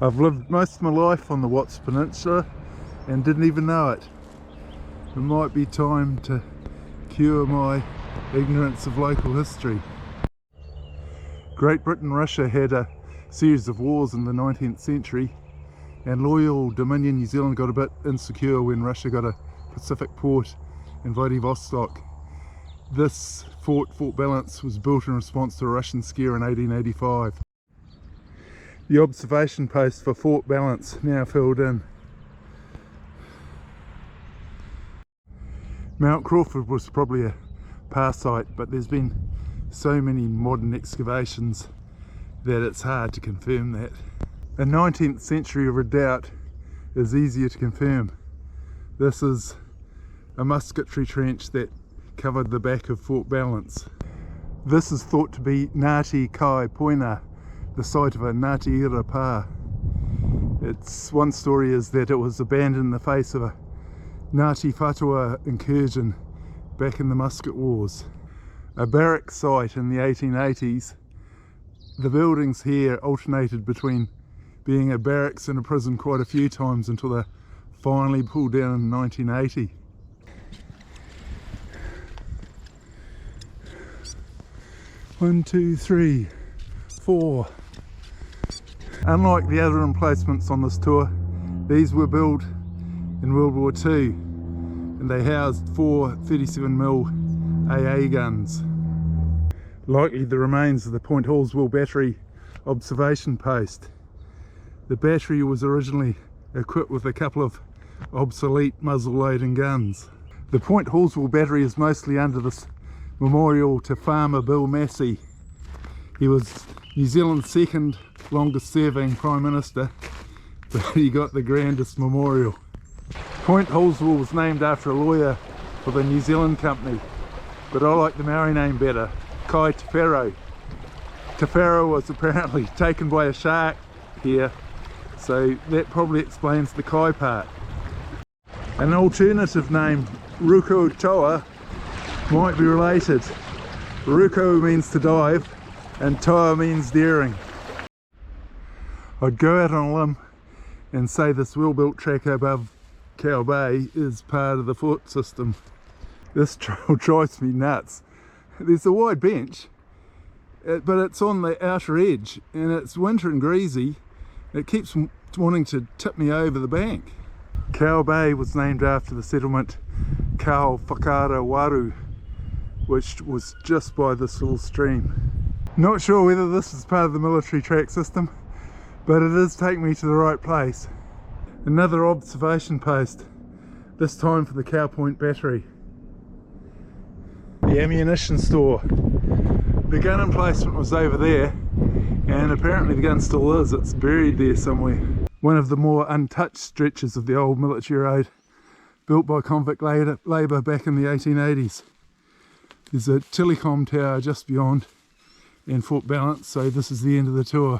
I've lived most of my life on the Watts Peninsula and didn't even know it. It might be time to cure my ignorance of local history. Great Britain and Russia had a series of wars in the 19th century, and loyal Dominion New Zealand got a bit insecure when Russia got a Pacific port in Vladivostok. This fort, Fort Balance, was built in response to a Russian scare in 1885. The observation post for Fort Balance now filled in. Mount Crawford was probably a past site, but there's been so many modern excavations that it's hard to confirm that. A 19th century redoubt is easier to confirm. This is a musketry trench that covered the back of Fort Balance. This is thought to be Ngāti Kai Poina, the site of a Ngāti Ira pā. Its one story is that it was abandoned in the face of a Ngāti Whatua incursion back in the Musket Wars. A barrack site in the 1880s, the buildings here alternated between being a barracks and a prison quite a few times until they finally pulled down in 1980. One, two, three, four. Unlike the other emplacements on this tour, these were built in World War II and they housed 4 37mm AA guns. Likely the remains of the Point Hallswell battery observation post. The battery was originally equipped with a couple of obsolete muzzle loading guns. The Point Hallswell battery is mostly under this memorial to Farmer Bill Massey. He was New Zealand's second longest serving Prime Minister, but he got the grandest memorial. Point Hallswell was named after a lawyer for the New Zealand company, but I like the Maori name better, Kai Te Whero. Te Whero was apparently taken by a shark here, so that probably explains the Kai part. An alternative name, Ruko Toa, might be related. Ruko means to dive and Toa means daring. I'd go out on a limb and say this well-built track above Cow Bay is part of the fort system. This trail drives me nuts. There's a wide bench, but it's on the outer edge and it's winter and greasy. It keeps wanting to tip me over the bank. Cow Bay was named after the settlement Kau Whakara Waru, which was just by this little stream. Not sure whether this is part of the military track system, but it is taking me to the right place. Another observation post, this time for the Cow Point battery. The ammunition store. The gun emplacement was over there, and apparently the gun still is. It's buried there somewhere. One of the more untouched stretches of the old military road, built by convict labour back in the 1880s. There's a telecom tower just beyond and Fort Balance, so this is the end of the tour.